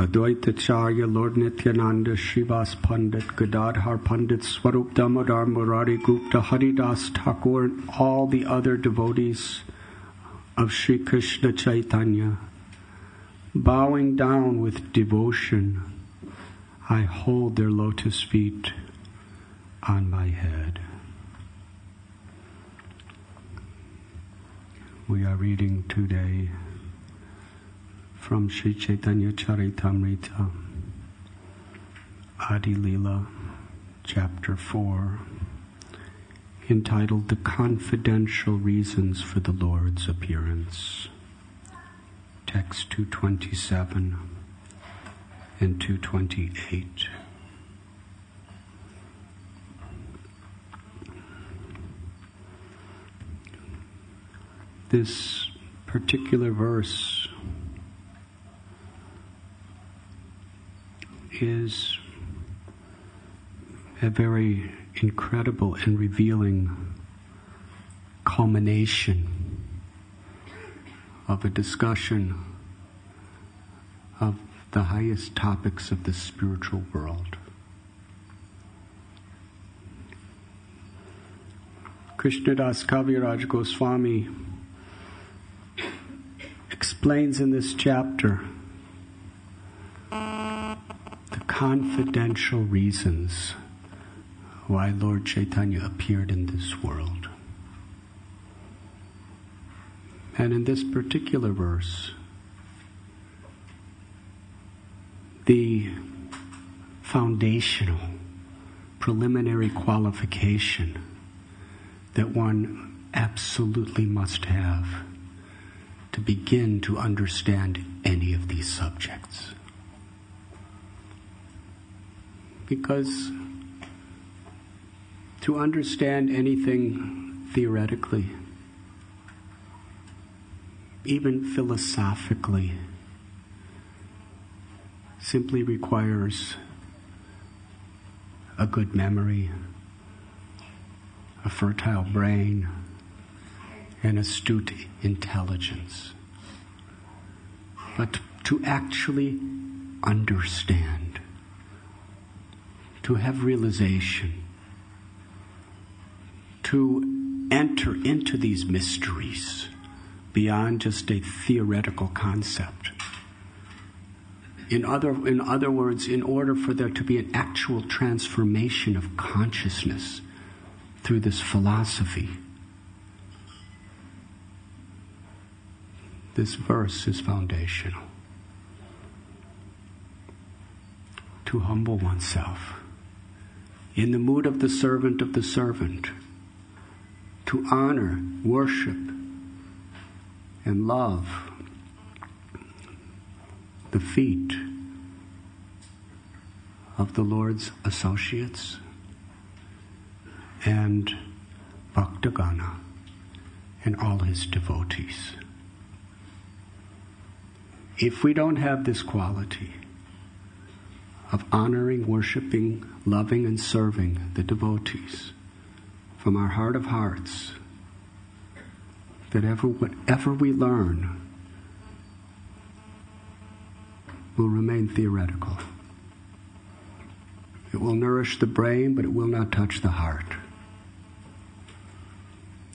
Advaitacharya, Lord Nityananda, Srivas Pandit, Gadadhar Pandit, Swarup Damodar, Murari Gupta, Haridas Thakur, and all the other devotees of Sri Krishna Chaitanya, bowing down with devotion, I hold their lotus feet on my head. We are reading today from Sri Chaitanya Charitamrita, Adi Lila, Chapter 4, entitled The Confidential Reasons for the Lord's Appearance, Text 227 and 228. This particular verse is a very incredible and revealing culmination of a discussion of the highest topics of the spiritual world. Krishnadas Kaviraj Goswami explains in this chapter the confidential reasons why Lord Chaitanya appeared in this world. And in this particular verse, the foundational, preliminary qualification that one absolutely must have to begin to understand any of these subjects. Because to understand anything theoretically, even philosophically, simply requires a good memory, a fertile brain, and astute intelligence. But to actually understand, to have realization, to enter into these mysteries beyond just a theoretical concept. In other words, in order for there to be an actual transformation of consciousness through this philosophy, this verse is foundational. To humble oneself in the mood of the servant, to honor, worship, and love the feet of the Lord's associates and Bhaktagana and all his devotees. If we don't have this quality of honoring, worshiping, loving, and serving the devotees from our heart of hearts, that whatever we learn will remain theoretical. It will nourish the brain, but it will not touch the heart.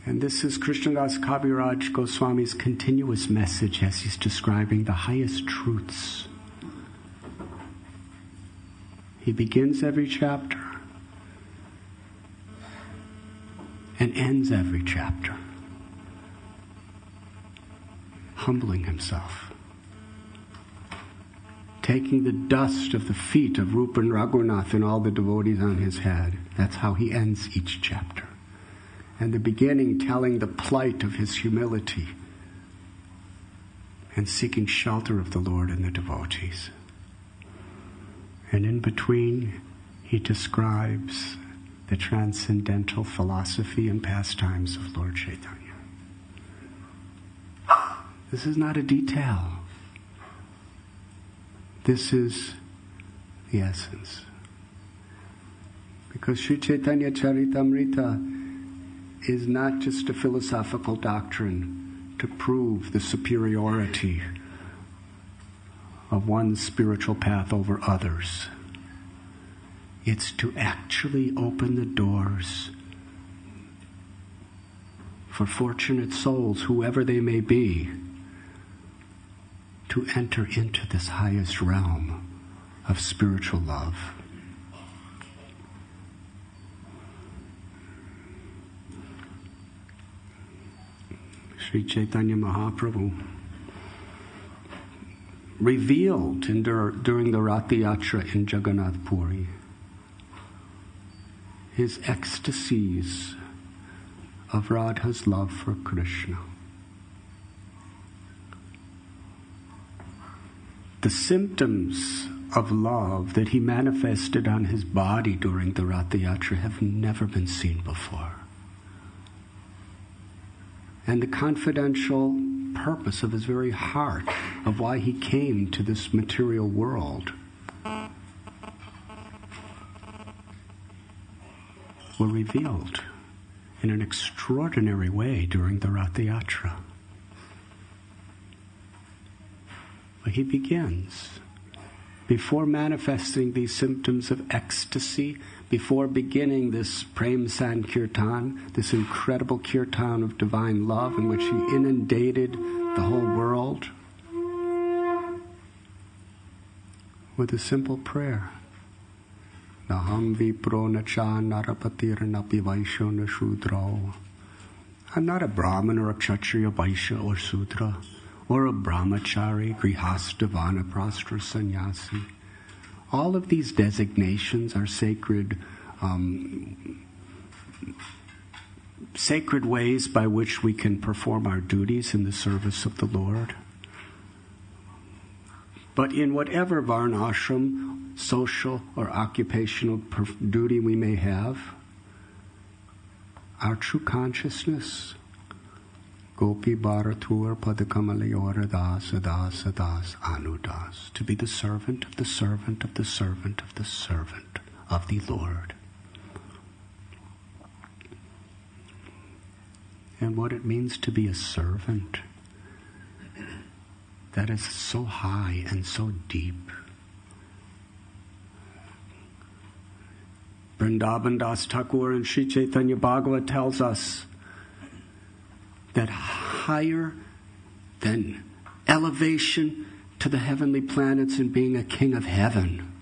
And this is Krishnadas Kaviraj Goswami's continuous message as he's describing the highest truths. He begins every chapter and ends every chapter humbling himself, taking the dust of the feet of Rupa and Raghunath and all the devotees on his head. That's how he ends each chapter. And the beginning telling the plight of his humility and seeking shelter of the Lord and the devotees. And in between, he describes the transcendental philosophy and pastimes of Lord Chaitanya. This is not a detail. This is the essence. Because Sri Chaitanya Charitamrita is not just a philosophical doctrine to prove the superiority of one's spiritual path over others. It's to actually open the doors for fortunate souls, whoever they may be, to enter into this highest realm of spiritual love. Sri Chaitanya Mahaprabhu revealed during the Rath Yatra in Jagannath Puri his ecstasies of Radha's love for Krishna. The symptoms of love that he manifested on his body during the Rath Yatra have never been seen before. And the confidential purpose of his very heart, of why he came to this material world, were revealed in an extraordinary way during the Rath Yatra. But he begins, before manifesting these symptoms of ecstasy, before beginning this Prem Sankirtan, this incredible kirtan of divine love in which he inundated the whole world with a simple prayer. Naham vipro nacha narapatir napi vaishya na shudra. I'm not a Brahmin or a Kshatriya, Vaishya or Sudra, or a Brahmachari, Grihastha, Vanaprastha, Sannyasi. All of these designations are sacred ways by which we can perform our duties in the service of the Lord. But in whatever varna ashram, social or occupational duty we may have, our true consciousness, Gopi Bharatur Padakamalayora Das Das Das Anudas, to be the servant of the servant of the servant of the servant of the Lord. And what it means to be a servant, that is so high and so deep. Vrindavan Das Thakur and Sri Chaitanya Bhagavat tells us that higher than elevation to the heavenly planets and being a king of heaven,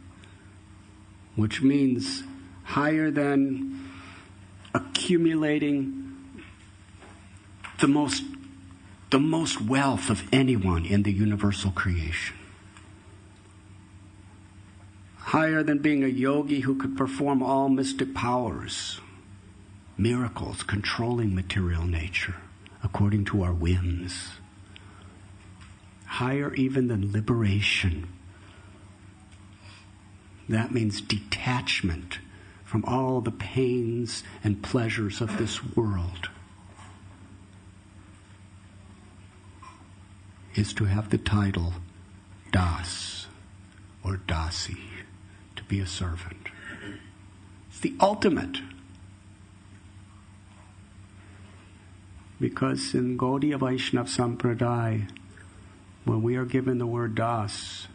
which means higher than accumulating the most wealth of anyone in the universal creation. Higher than being a yogi who could perform all mystic powers, miracles, controlling material nature according to our whims. Higher even than liberation. That means detachment from all the pains and pleasures of this world. Is to have the title Das or Dasi, to be a servant. It's the ultimate. Because in Gaudiya Vaishnava Sampradaya, when we are given the word Das,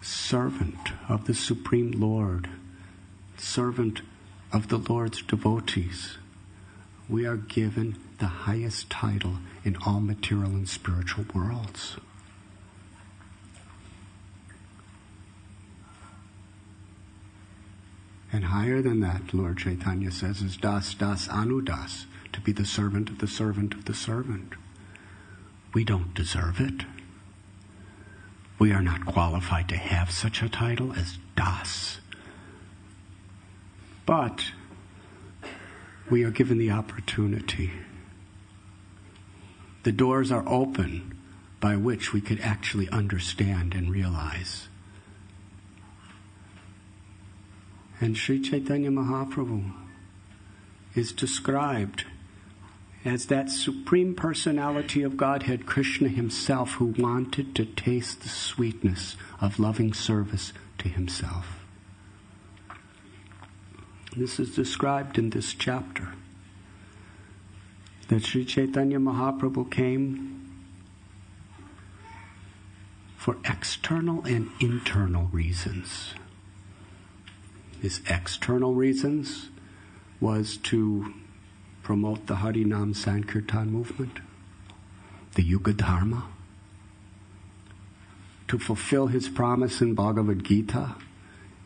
servant of the Supreme Lord, servant of the Lord's devotees, we are given the highest title in all material and spiritual worlds. And higher than that, Lord Chaitanya says, is Das Das Anudas, to be the servant of the servant of the servant. We don't deserve it. We are not qualified to have such a title as Das. But we are given the opportunity. The doors are open by which we could actually understand and realize. And Sri Chaitanya Mahaprabhu is described as that supreme personality of Godhead, Krishna himself, who wanted to taste the sweetness of loving service to himself. This is described in this chapter, that Sri Chaitanya Mahaprabhu came for external and internal reasons. His external reasons was to promote the Harinam Sankirtan movement, the Yuga Dharma, to fulfill his promise in Bhagavad Gita,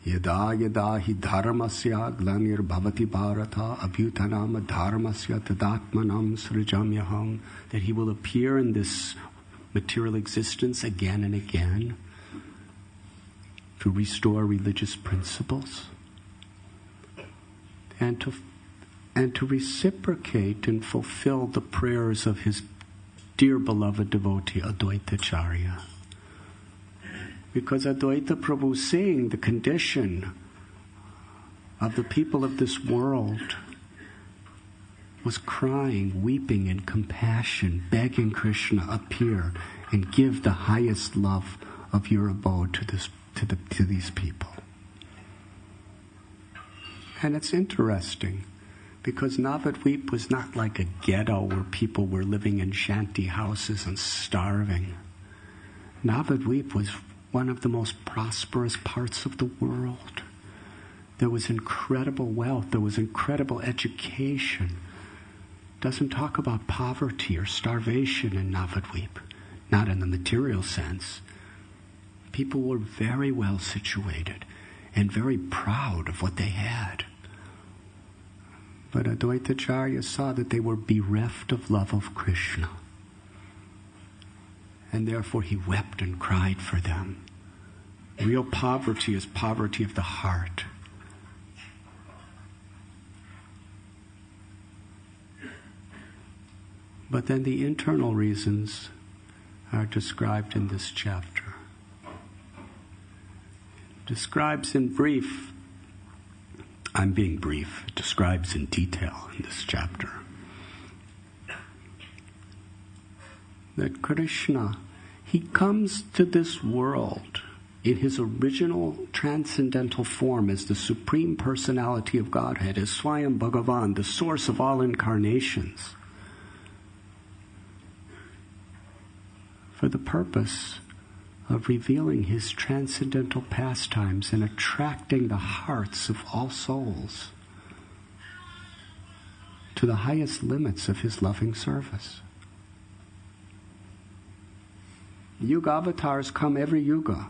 Yada yada hi dharmasya glanir bhavati bharata abhyutanam dharmasya tadatmanam srijamyaham, that he will appear in this material existence again and again to restore religious principles and to reciprocate and fulfill the prayers of his dear beloved devotee Advaitacharya. Because Advaita Prabhu, seeing the condition of the people of this world, was crying, weeping in compassion, begging Krishna, appear and give the highest love of your abode to these people. And it's interesting, because Navadvip was not like a ghetto where people were living in shanty houses and starving. Navadvip was one of the most prosperous parts of the world. There was incredible wealth. There was incredible education. Doesn't talk about poverty or starvation in Navadvip, not in the material sense. People were very well situated and very proud of what they had. But Advaitacharya saw that they were bereft of love of Krishna. And therefore he wept and cried for them. Real poverty is poverty of the heart. But then the internal reasons are described in this chapter. Describes in brief, I'm being brief, it describes in detail in this chapter, that Krishna, he comes to this world in his original transcendental form as the Supreme Personality of Godhead, as Swayam Bhagavan, the source of all incarnations, for the purpose of revealing his transcendental pastimes and attracting the hearts of all souls to the highest limits of his loving service. Yuga avatars come every yuga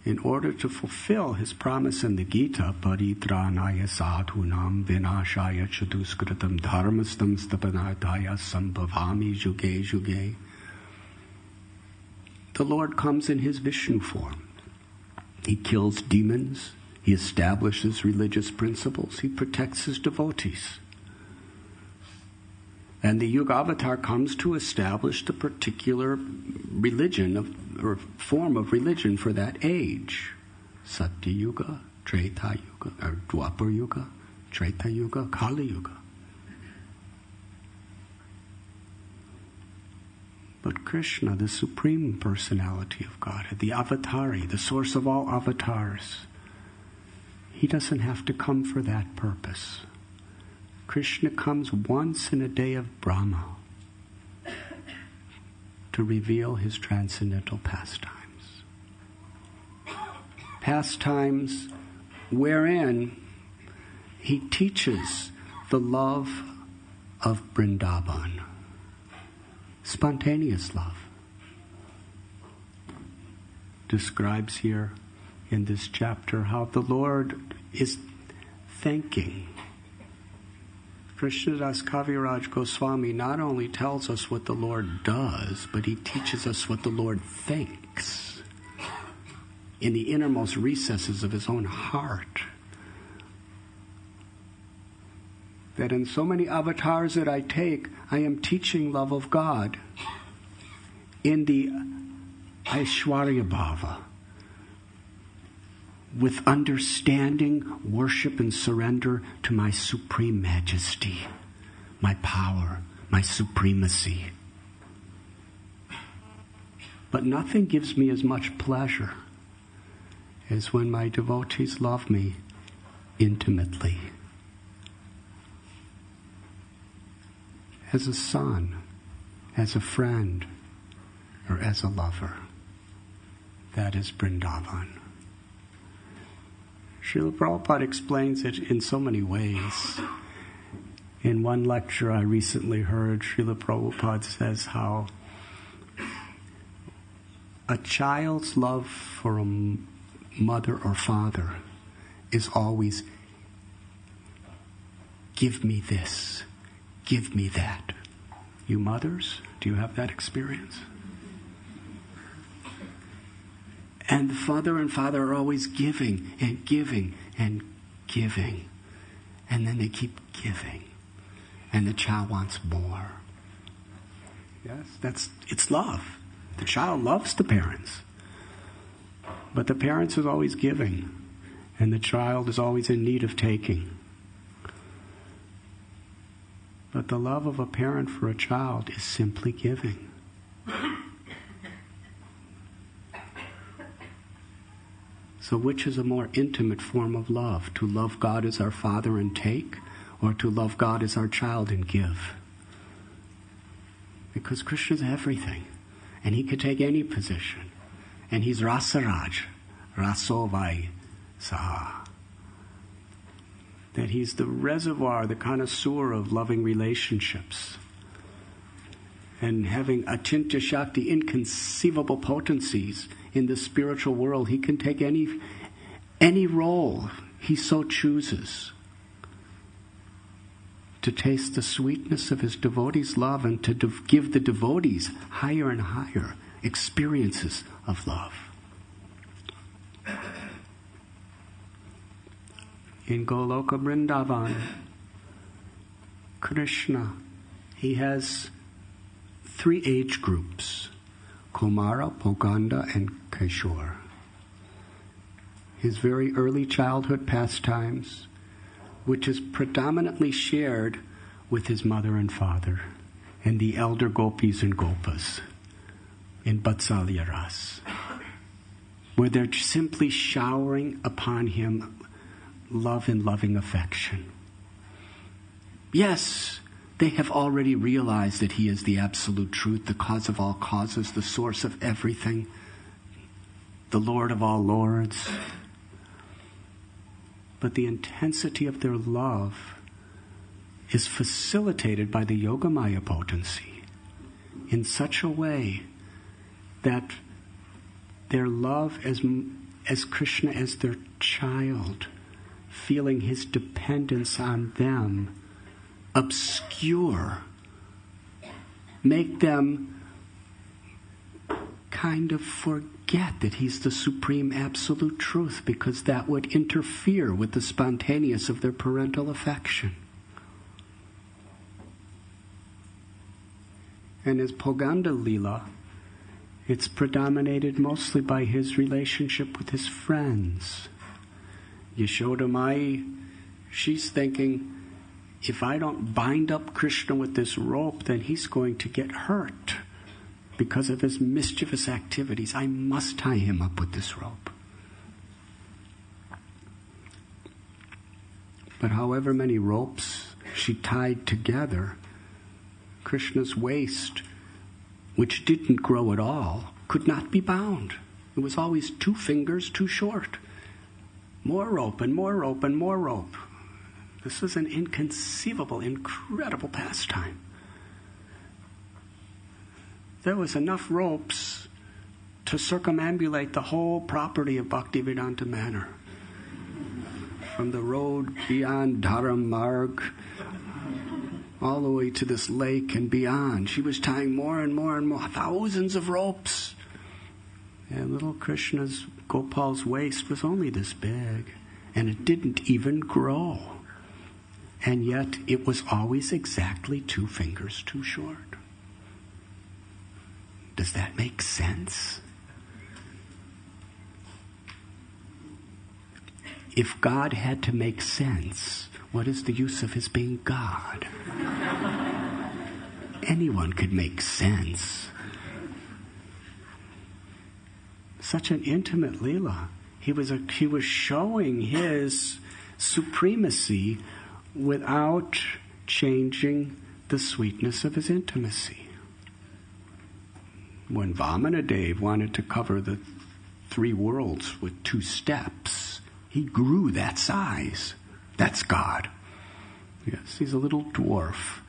in order to fulfill his promise in the Gita, Paritranaya sadhunam vinashaya chaduskritam dharmastam stapanadaya sambhavami juge juge. The Lord comes in his Vishnu form. He kills demons, he establishes religious principles, he protects his devotees. And the Yuga Avatar comes to establish the particular religion or form of religion for that age. Satya Yuga, Treta Yuga, or Dwapar Yuga, Treta Yuga, Kali Yuga. But Krishna, the Supreme Personality of Godhead, the Avatari, the source of all avatars, he doesn't have to come for that purpose. Krishna comes once in a day of Brahma to reveal his transcendental pastimes. Pastimes wherein he teaches the love of Vrindavan, spontaneous love. Describes here in this chapter how the Lord is thanking. Krishnadas Kaviraj Goswami not only tells us what the Lord does, but he teaches us what the Lord thinks in the innermost recesses of his own heart. That in so many avatars that I take, I am teaching love of God in the Aishwarya Bhava, with understanding, worship, and surrender to my supreme majesty, my power, my supremacy. But nothing gives me as much pleasure as when my devotees love me intimately, as a son, as a friend, or as a lover. That is Vrindavan. Srila Prabhupada explains it in so many ways. In one lecture I recently heard, Srila Prabhupada says how a child's love for a mother or father is always, give me this, give me that. You mothers, do you have that experience? And the mother and father are always giving and giving and giving. And then they keep giving. And the child wants more. Yes, it's love. The child loves the parents. But the parents is always giving. And the child is always in need of taking. But the love of a parent for a child is simply giving. So which is a more intimate form of love? To love God as our Father and take, or to love God as our child and give? Because Krishna's everything, and he could take any position. And he's Rasaraj, Rasovai Saha. That he's the reservoir, the connoisseur of loving relationships. And having Achintya Shakti, inconceivable potencies in the spiritual world, he can take any role he so chooses to taste the sweetness of his devotees' love and to give the devotees higher and higher experiences of love. In Goloka Vrindavan, Krishna, he has 3 age groups: Kumara, Poganda, and Kishore. His very early childhood pastimes, which is predominantly shared with his mother and father, and the elder gopis and gopas in Vatsalya Ras, where they're simply showering upon him love and loving affection. Yes, they have already realized that he is the absolute truth, the cause of all causes, the source of everything, the Lord of all lords. But the intensity of their love is facilitated by the Yogamaya potency in such a way that their love as Krishna as their child, feeling his dependence on them, obscure, make them kind of forget that he's the supreme absolute truth, because that would interfere with the spontaneous of their parental affection. And as Poganda Lila, it's predominated mostly by his relationship with his friends. Yashoda Mai, she's thinking, if I don't bind up Krishna with this rope, then he's going to get hurt because of his mischievous activities. I must tie him up with this rope. But however many ropes she tied together, Krishna's waist, which didn't grow at all, could not be bound. It was always 2 fingers too short. More rope and more rope and more rope. This was an inconceivable, incredible pastime. There was enough ropes to circumambulate the whole property of Bhaktivedanta Manor. From the road beyond Dharamarg, all the way to this lake and beyond. She was tying more and more and more, thousands of ropes. And little Krishna's, Gopal's waist was only this big, and it didn't even grow. And yet it was always exactly 2 fingers too short. Does that make sense? If God had to make sense, what is the use of his being God? Anyone could make sense. Such an intimate Leela. He was showing his supremacy without changing the sweetness of his intimacy. When Vamanadev wanted to cover the 3 worlds with 2 steps, he grew that size. That's God. Yes, he's a little dwarf.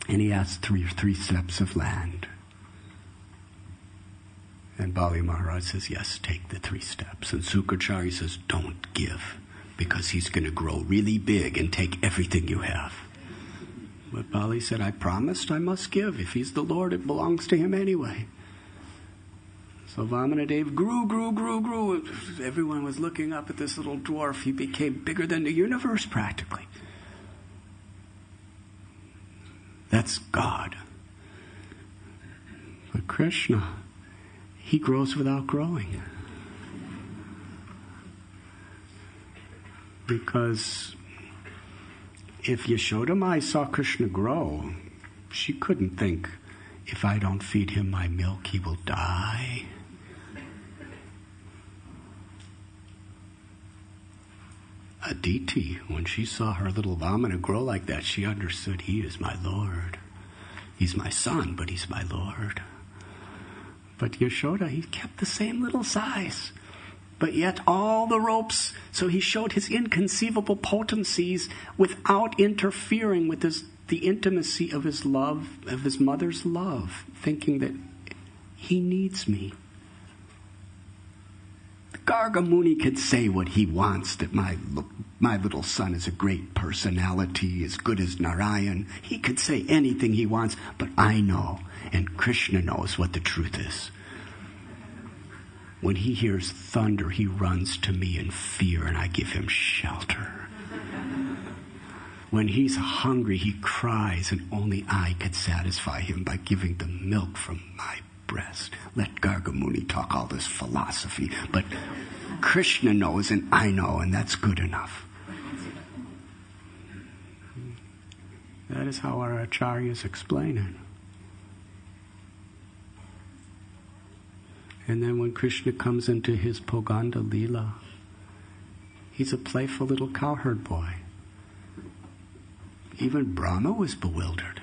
And he asked 3 steps of land. And Bali Maharaj says, yes, take the 3 steps. And Sukacharya says, don't give, because he's going to grow really big and take everything you have. But Bali said, I promised I must give. If he's the Lord, it belongs to him anyway. So Vamanadev grew. Everyone was looking up at this little dwarf. He became bigger than the universe practically. That's God. But Krishna, he grows without growing. Because if Yashoda Mai saw Krishna grow, she couldn't think, if I don't feed him my milk, he will die. Aditi, when she saw her little Vamana grow like that, she understood, he is my Lord. He's my son, but he's my Lord. But Yashoda, he kept the same little size. But yet all the ropes, so he showed his inconceivable potencies without interfering with the intimacy of his love, of his mother's love, thinking that he needs me. Garga Muni could say what he wants, that my little son is a great personality, as good as Narayan. He could say anything he wants, but I know, and Krishna knows what the truth is. When he hears thunder, he runs to me in fear, and I give him shelter. When he's hungry, he cries, and only I could satisfy him by giving the milk from my breast. Let Garga Muni talk all this philosophy, but Krishna knows and I know, and that's good enough. That is how our acharyas explain it. And then when Krishna comes into his Poganda Lila, he's a playful little cowherd boy. Even Brahma was bewildered.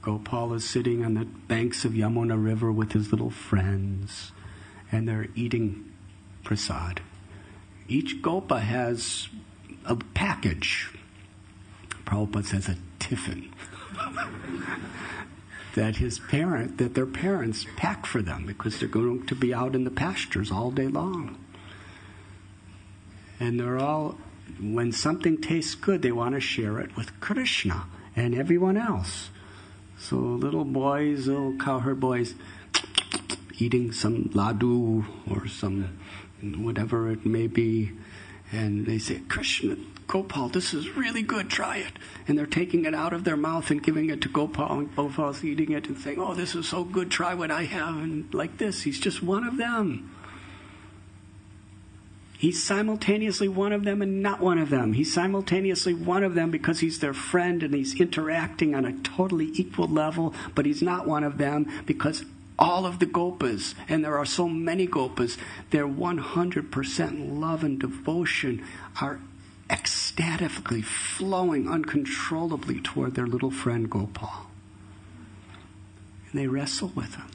Gopal is sitting on the banks of Yamuna River with his little friends, and they're eating prasad. Each Gopa has a package. Prabhupada says a tiffin that their parents pack for them, because they're going to be out in the pastures all day long. And they're all, when something tastes good, they want to share it with Krishna and everyone else. So little boys, little cowherd boys, eating some laddu or some whatever it may be, and they say, Krishna, Gopal, this is really good, try it. And they're taking it out of their mouth and giving it to Gopal, and Gopal's eating it and saying, oh, this is so good, try what I have. And like this, he's just one of them. He's simultaneously one of them and not one of them. He's simultaneously one of them because he's their friend and he's interacting on a totally equal level, but he's not one of them because all of the Gopas, and there are so many Gopas, their 100% love and devotion are ecstatically flowing uncontrollably toward their little friend Gopal. And they wrestle with him.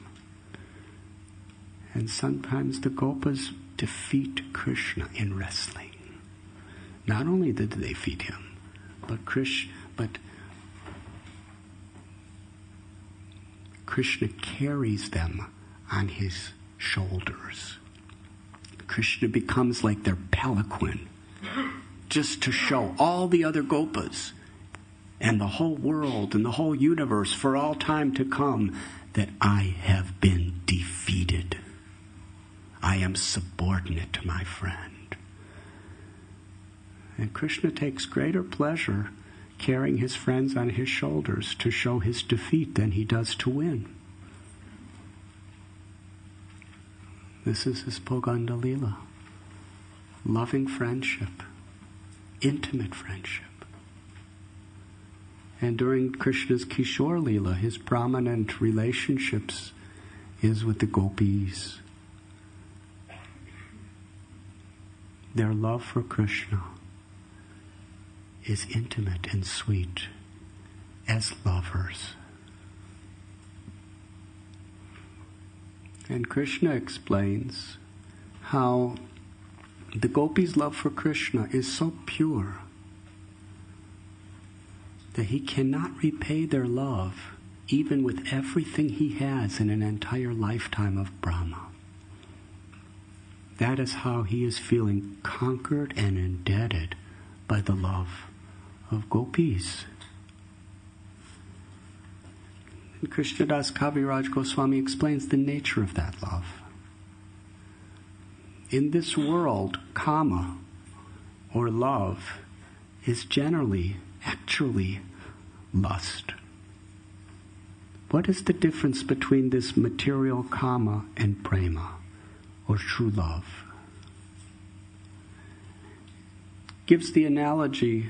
And sometimes the Gopas defeat Krishna in wrestling. Not only did they defeat him, but Krishna carries them on his shoulders. Krishna becomes like their palanquin, just to show all the other Gopas and the whole world and the whole universe for all time to come that I have been defeated. I am subordinate to my friend. And Krishna takes greater pleasure carrying his friends on his shoulders to show his defeat than he does to win. This is his Poganda Lila. Loving friendship. Intimate friendship. And during Krishna's Kishore Lila, his prominent relationships is with the gopis. Their love for Krishna is intimate and sweet as lovers. And Krishna explains how the gopis' love for Krishna is so pure that he cannot repay their love even with everything he has in an entire lifetime of Brahma. That is how he is feeling conquered and indebted by the love of gopis. And Krishnadas Kaviraj Goswami explains the nature of that love. In this world, kama, or love, is generally, actually, lust. What is the difference between this material kama and prema, or true love? Gives the analogy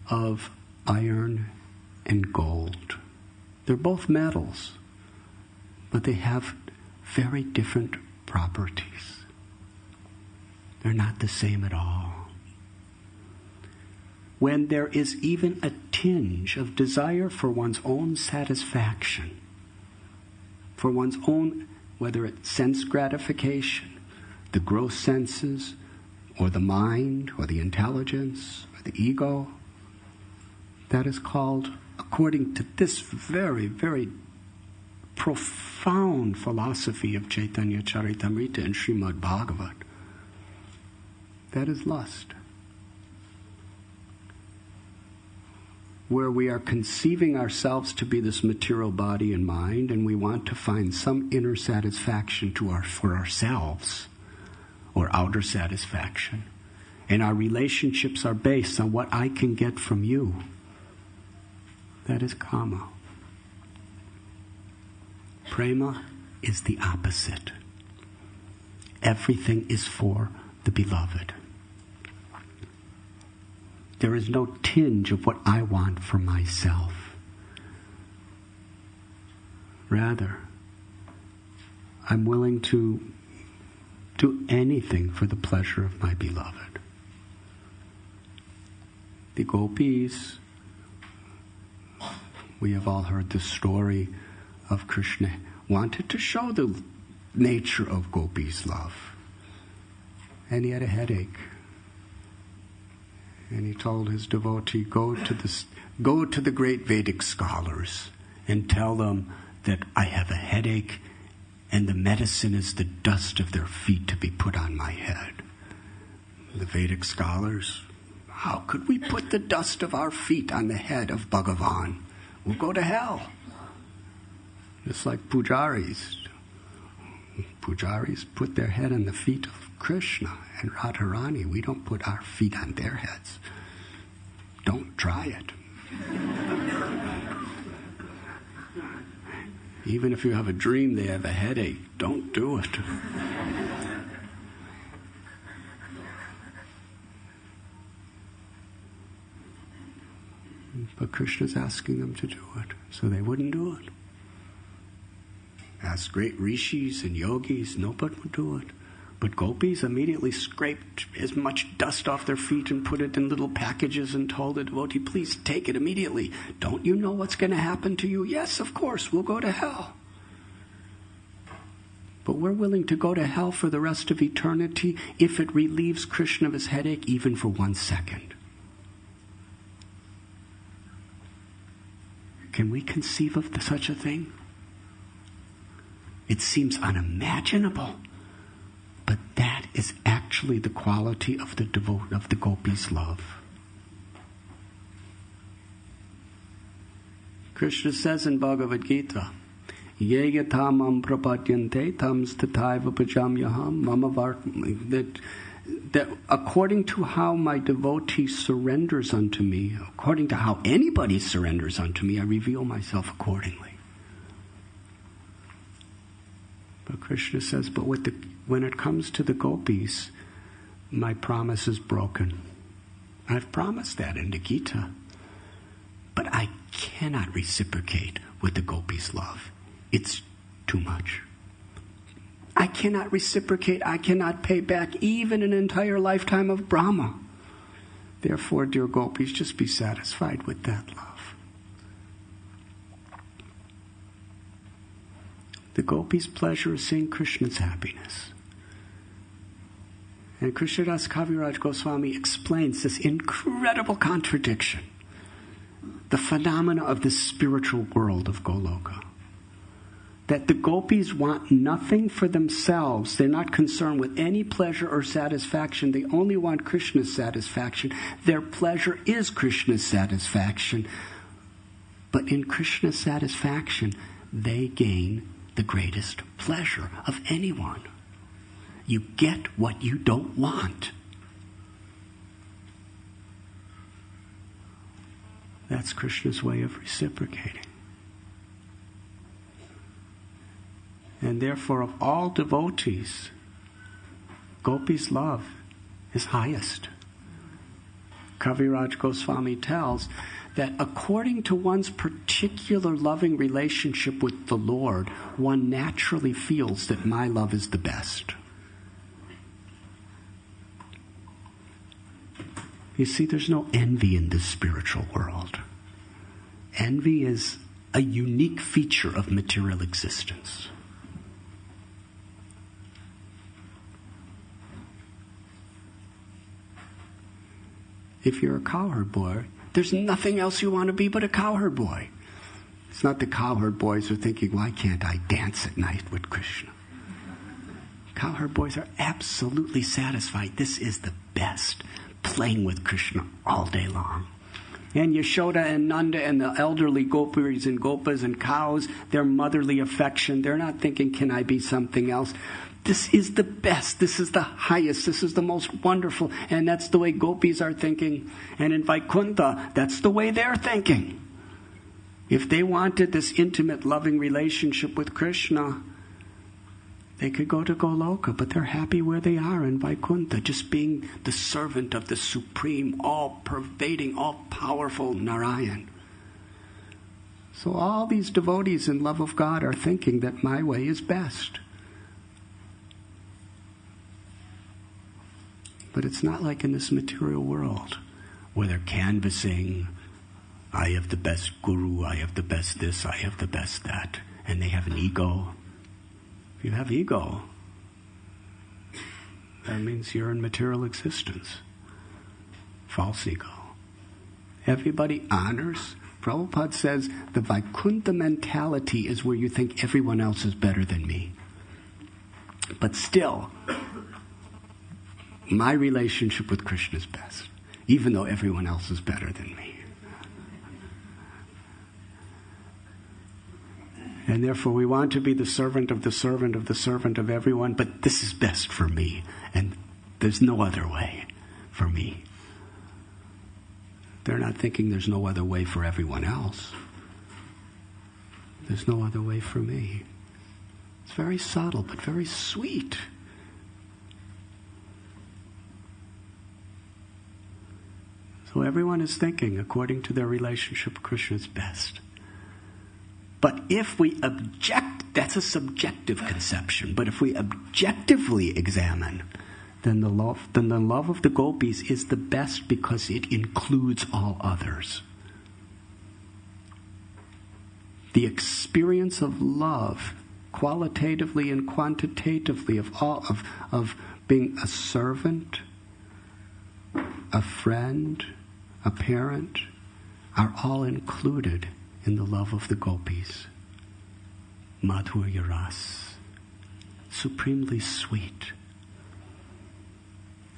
of iron and gold. They're both metals, but they have very different properties. They're not the same at all. When there is even a tinge of desire for one's own satisfaction, for one's own, whether it's sense gratification, the gross senses, or the mind, or the intelligence, or the ego, that is called, according to this very, very profound philosophy of Chaitanya Charitamrita and Srimad Bhagavat, that is lust. Where we are conceiving ourselves to be this material body and mind, and we want to find some inner satisfaction for ourselves, or outer satisfaction. And our relationships are based on what I can get from you. That is kama. Prema is the opposite. Everything is for the beloved. There is no tinge of what I want for myself. Rather, I'm willing to do anything for the pleasure of my beloved. The gopis, we have all heard the story of Krishna, wanted to show the nature of gopis' love. And he had a headache. And he told his devotee, go to the great Vedic scholars and tell them that I have a headache and the medicine is the dust of their feet to be put on my head. The Vedic scholars, how could we put the dust of our feet on the head of Bhagavan? We'll go to hell. Just like pujaris. Pujaris put their head on the feet of Krishna and Radharani. We don't put our feet on their heads. Don't try it. Even if you have a dream they have a headache, don't do it. But Krishna's asking them to do it, so they wouldn't do it. Ask great rishis and yogis, nobody would do it. But gopis immediately scraped as much dust off their feet and put it in little packages and told the devotee, please take it immediately. Don't you know what's going to happen to you? Yes, of course, we'll go to hell. But we're willing to go to hell for the rest of eternity if it relieves Krishna of his headache even for 1 second. Can we conceive of such a thing? It seems unimaginable. But that is actually the quality of the gopis' love. Krishna says in Bhagavad Gita, Ye yatha mam prapadyante tam stataiva pajamyaham mama that according to how my devotee surrenders unto me, according to how anybody surrenders unto me, I reveal myself accordingly. But Krishna says, but when it comes to the gopis, my promise is broken. I've promised that in the Gita. But I cannot reciprocate with the gopis' love. It's too much. I cannot reciprocate. I cannot pay back even an entire lifetime of Brahma. Therefore, dear gopis, just be satisfied with that love. The gopis' pleasure is seeing Krishna's happiness. And Krishnadas Kaviraj Goswami explains this incredible contradiction, the phenomena of the spiritual world of Goloka. That the gopis want nothing for themselves. They're not concerned with any pleasure or satisfaction. They only want Krishna's satisfaction. Their pleasure is Krishna's satisfaction. But in Krishna's satisfaction, they gain the greatest pleasure of anyone. You get what you don't want. That's Krishna's way of reciprocating. And therefore, of all devotees, Gopi's love is highest. Kaviraj Goswami tells that according to one's particular loving relationship with the Lord, one naturally feels that my love is the best. You see, there's no envy in this spiritual world. Envy is a unique feature of material existence. If you're a cowherd boy, there's nothing else you want to be but a cowherd boy. It's not the cowherd boys who are thinking, why can't I dance at night with Krishna? Cowherd boys are absolutely satisfied. This is the best, playing with Krishna all day long. And Yashoda and Nanda and the elderly gopis and gopas and cows, their motherly affection, they're not thinking, can I be something else? This is the best. This is the highest. This is the most wonderful. And that's the way gopis are thinking. And in Vaikuntha, that's the way they're thinking. If they wanted this intimate, loving relationship with Krishna, they could go to Goloka, but they're happy where they are in Vaikuntha, just being the servant of the supreme, all-pervading, all-powerful Narayan. So all these devotees in love of God are thinking that my way is best. But it's not like in this material world where they're canvassing, I have the best guru, I have the best this, I have the best that, and they have an ego. If you have ego, that means you're in material existence. False ego. Everybody honors. Prabhupada says the Vaikuntha mentality is where you think everyone else is better than me. But still, my relationship with Krishna is best, even though everyone else is better than me. And therefore we want to be the servant of the servant of the servant of everyone, but this is best for me, and there's no other way for me. They're not thinking there's no other way for everyone else. There's no other way for me. It's very subtle, but very sweet. So everyone is thinking, according to their relationship with Krishna, is best. But if we object, that's a subjective conception. But if we objectively examine, then the love of the gopis is the best because it includes all others. The experience of love, qualitatively and quantitatively, of being a servant, a friend, a parent, are all included in the love of the gopis. Madhurya ras, supremely sweet.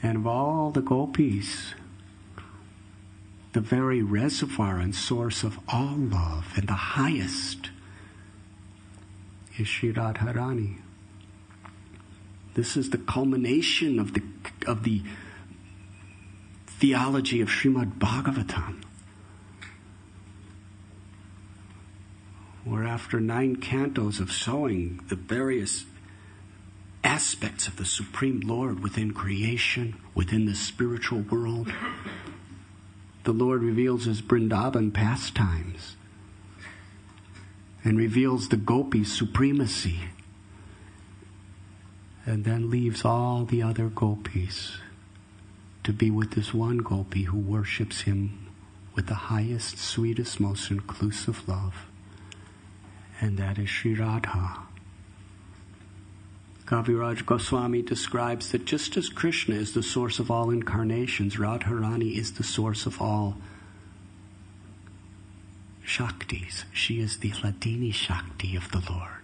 And of all the gopis, the very reservoir and source of all love and the highest is Sri Radharani. This is the culmination of the theology of Srimad Bhagavatam, where after 9 cantos of showing the various aspects of the Supreme Lord within creation, within the spiritual world, the Lord reveals his Vrindavan pastimes and reveals the gopi supremacy, and then leaves all the other gopis to be with this one gopi who worships him with the highest, sweetest, most inclusive love. And that is Sri Radha, Kaviraj Goswami describes that just as Krishna is the source of all incarnations, Radharani is the source of all Shaktis. She is the Hladini Shakti of the Lord.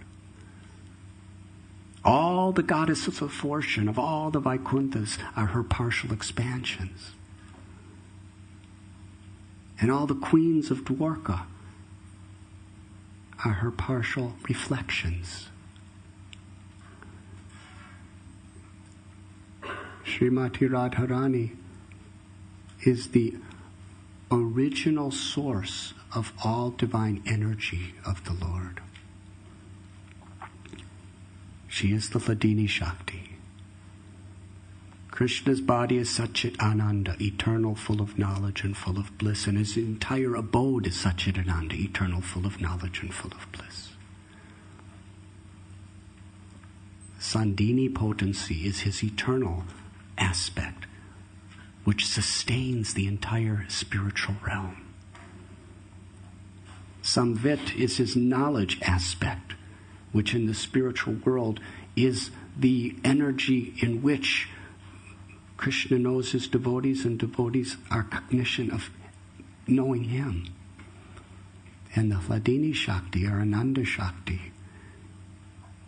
All the goddesses of fortune, of all the Vaikunthas, are her partial expansions. And all the queens of Dwarka are her partial reflections. Srimati Radharani is the original source of all divine energy of the Lord. She is the Hladini Shakti. Krishna's body is Satchit Ananda, eternal, full of knowledge and full of bliss, and his entire abode is Satchit Ananda, eternal, full of knowledge and full of bliss. Sandini potency is his eternal aspect, which sustains the entire spiritual realm. Samvit is his knowledge aspect, which in the spiritual world is the energy in which Krishna knows his devotees, and devotees are cognition of knowing him. And the Hladini Shakti, or Ananda Shakti,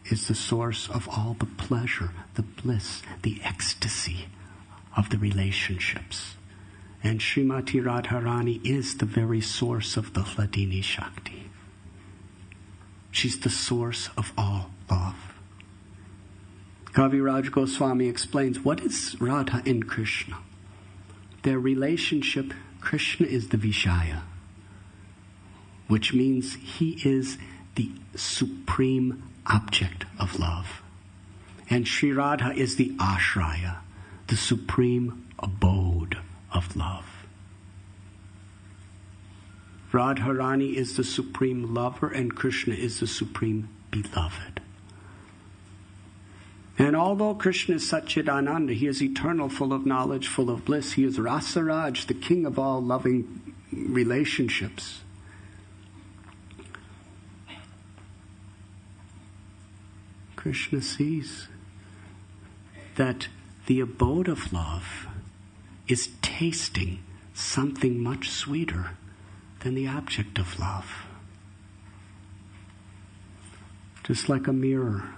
is the source of all the pleasure, the bliss, the ecstasy of the relationships. And Srimati Radharani is the very source of the Hladini Shakti. She's the source of all love. Kaviraj Goswami explains, what is Radha and Krishna? Their relationship, Krishna is the Vishaya, which means he is the supreme object of love. And Sri Radha is the Ashraya, the supreme abode of love. Radharani is the supreme lover, and Krishna is the supreme beloved. And although Krishna is Satchidananda, he is eternal, full of knowledge, full of bliss. He is Rasaraj, the king of all loving relationships. Krishna sees that the abode of love is tasting something much sweeter than the object of love. Just like a mirror.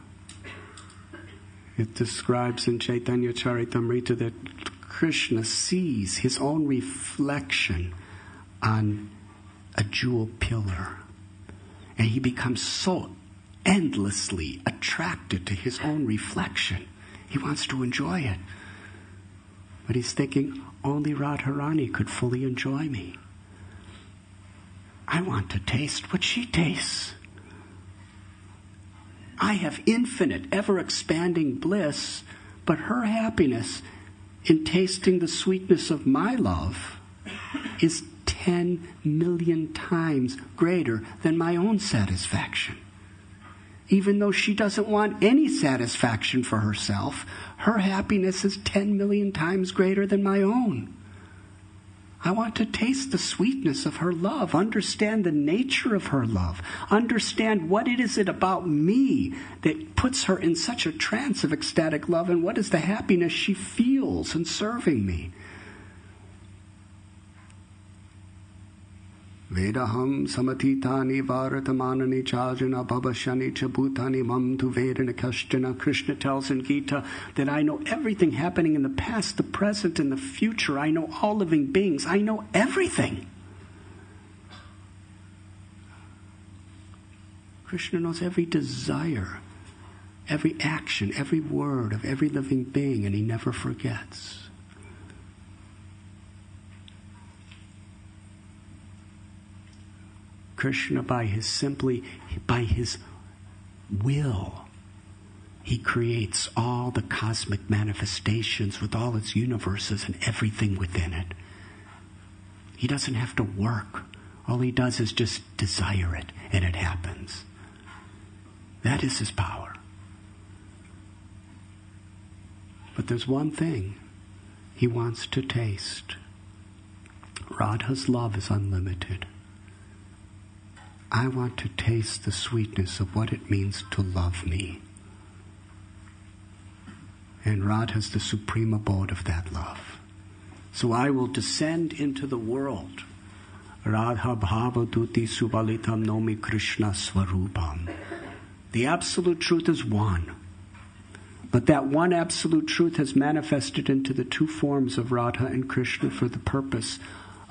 It describes in Chaitanya Charitamrita that Krishna sees his own reflection on a jewel pillar. And he becomes so endlessly attracted to his own reflection. He wants to enjoy it. But he's thinking, only Radharani could fully enjoy me. I want to taste what she tastes. I have infinite, ever-expanding bliss, but her happiness in tasting the sweetness of my love is 10 million times greater than my own satisfaction. Even though she doesn't want any satisfaction for herself, her happiness is 10 million times greater than my own. I want to taste the sweetness of her love, understand the nature of her love, understand what it is about me that puts her in such a trance of ecstatic love, and what is the happiness she feels in serving me. Vedaham samatitani varatamanani chajana babashani chabutani mam tu vedana kashtana. Krishna tells in Gita that I know everything happening in the past, the present, and the future. I know all living beings. I know everything. Krishna knows every desire, every action, every word of every living being, and he never forgets. Krishna, by his will, he creates all the cosmic manifestations with all its universes and everything within it. He doesn't have to work. All he does is just desire it, and it happens. That is his power. But there's one thing he wants to taste. Radha's love is unlimited. I want to taste the sweetness of what it means to love me. And Radha is the supreme abode of that love. So I will descend into the world. Radha bhava duti subalitam nomi Krishna swarupam. The absolute truth is one. But that one absolute truth has manifested into the two forms of Radha and Krishna for the purpose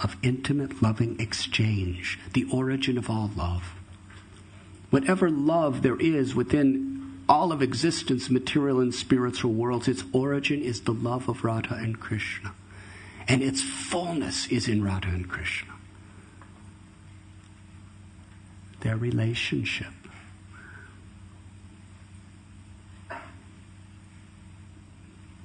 of intimate loving exchange, the origin of all love. Whatever love there is within all of existence, material and spiritual worlds, its origin is the love of Radha and Krishna. And its fullness is in Radha and Krishna. Their relationship.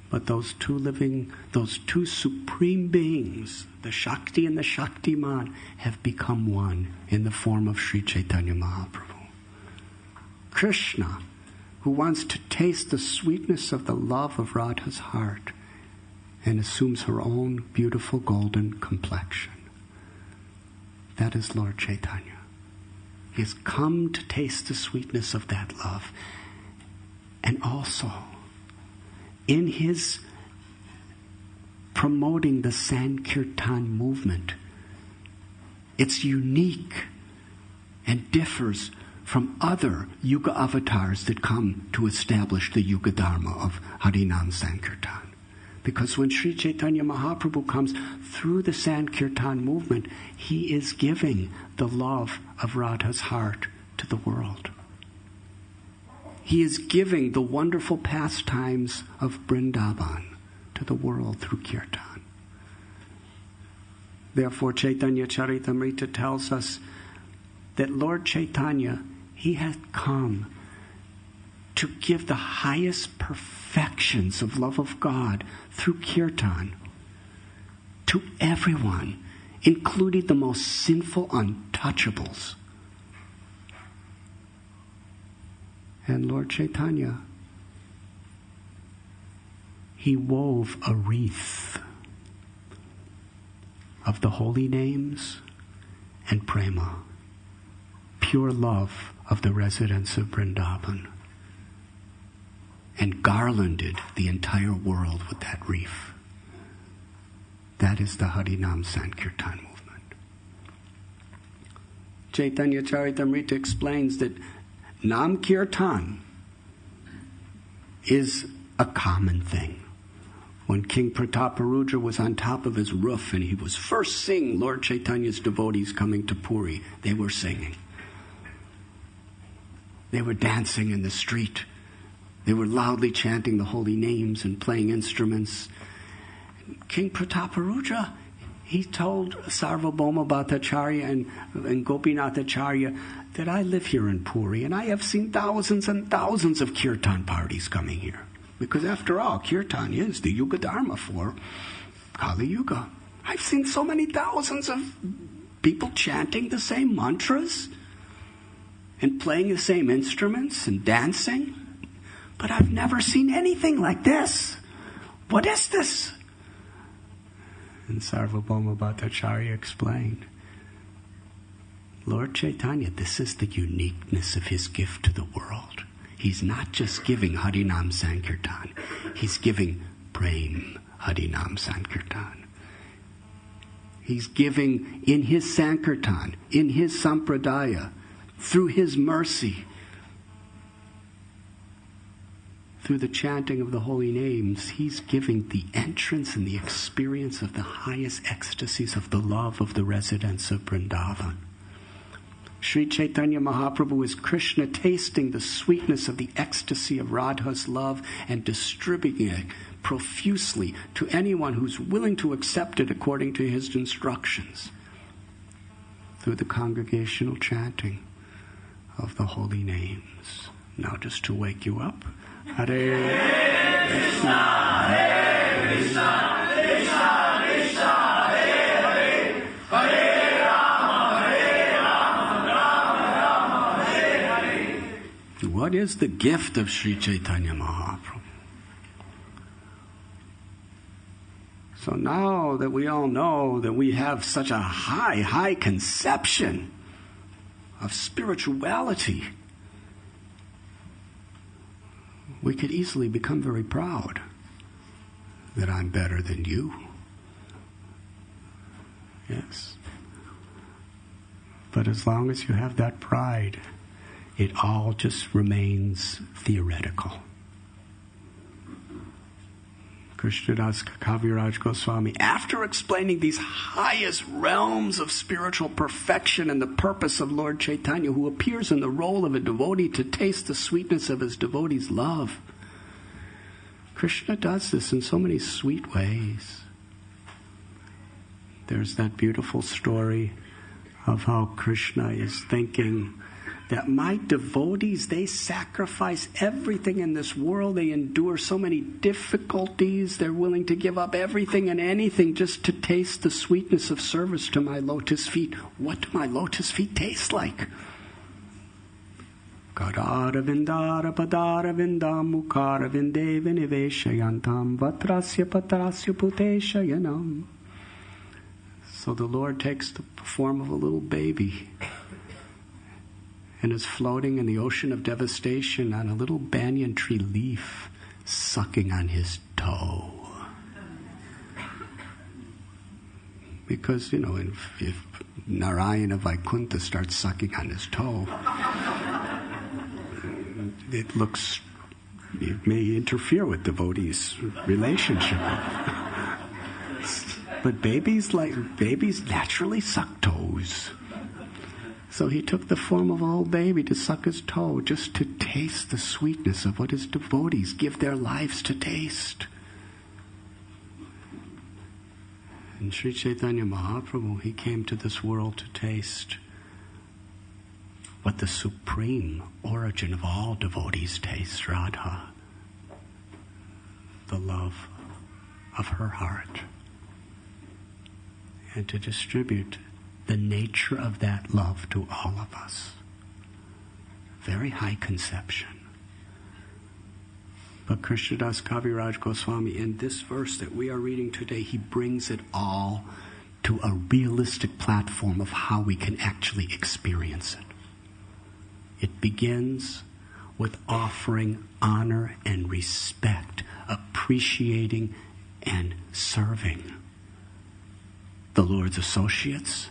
But those two supreme beings, the Shakti and the Shaktiman, have become one in the form of Sri Chaitanya Mahaprabhu. Krishna, who wants to taste the sweetness of the love of Radha's heart and assumes her own beautiful golden complexion. That is Lord Chaitanya. He has come to taste the sweetness of that love. And also, in his promoting the Sankirtan movement, it's unique and differs from other Yuga avatars that come to establish the Yuga Dharma of Harinam Sankirtan. Because when Sri Chaitanya Mahaprabhu comes through the Sankirtan movement, he is giving the love of Radha's heart to the world. He is giving the wonderful pastimes of Vrindavan to the world through Kirtan. Therefore, Chaitanya Charitamrita tells us that Lord Chaitanya, he has come to give the highest perfections of love of God through Kirtan to everyone, including the most sinful untouchables. And Lord Chaitanya, he wove a wreath of the holy names and prema, pure love of the residents of Vrindavan, and garlanded the entire world with that wreath. That is the Harinam Sankirtan movement. Chaitanya Charitamrita explains that Nam Kirtan is a common thing. When King Prataparudra was on top of his roof and he was first seeing Lord Chaitanya's devotees coming to Puri, they were singing. They were dancing in the street. They were loudly chanting the holy names and playing instruments. King Prataparudra, he told Sarvabhauma Bhattacharya and Gopinath Acharya that I live here in Puri and I have seen thousands and thousands of kirtan parties coming here. Because after all, kirtan is the Yuga Dharma for Kali Yuga. I've seen so many thousands of people chanting the same mantras and playing the same instruments and dancing. But I've never seen anything like this. What is this? And Sarvabhauma Bhattacharya explained, Lord Chaitanya, this is the uniqueness of his gift to the world. He's not just giving Harinam Sankirtan. He's giving Prem Harinam Sankirtan. He's giving in his Sankirtan, in his Sampradaya, through his mercy, through the chanting of the holy names, he's giving the entrance and the experience of the highest ecstasies of the love of the residents of Vrindavan. Sri Chaitanya Mahaprabhu is Krishna tasting the sweetness of the ecstasy of Radha's love and distributing it profusely to anyone who's willing to accept it according to his instructions through the congregational chanting of the holy names. Now just to wake you up, Hare Krishna, Hare Krishna, Krishna Krishna, Hare Hare, Hare Rama, Hare Rama, Rama Rama, Hare Hare. What is the gift of Sri Chaitanya Mahaprabhu? So now that we all know that we have such a high conception of spirituality, we could easily become very proud that I'm better than you. Yes. But as long as you have that pride, it all just remains theoretical. Krishnadas Kaviraj Goswami, after explaining these highest realms of spiritual perfection and the purpose of Lord Chaitanya, who appears in the role of a devotee to taste the sweetness of his devotee's love, Krishna does this in so many sweet ways. There's that beautiful story of how Krishna is thinking that my devotees, they sacrifice everything in this world. They endure so many difficulties. They're willing to give up everything and anything just to taste the sweetness of service to my lotus feet. What do my lotus feet taste like? Kadara vindara padara vindam mukara vinde viniveshayantam vatrasya patrasya puteshayanam. So the Lord takes the form of a little baby and is floating in the ocean of devastation on a little banyan tree leaf, sucking on his toe. Because, if Narayana Vaikuntha starts sucking on his toe, it may interfere with devotees' relationship. But babies naturally suck toes. So he took the form of an old baby to suck his toe, just to taste the sweetness of what his devotees give their lives to taste. And Sri Chaitanya Mahaprabhu, he came to this world to taste what the supreme origin of all devotees tastes, Radha, the love of her heart, and to distribute the nature of that love to all of us. Very high conception. But Krishnadas Kaviraj Goswami, in this verse that we are reading today, he brings it all to a realistic platform of how we can actually experience it. It begins with offering honor and respect, appreciating and serving the Lord's associates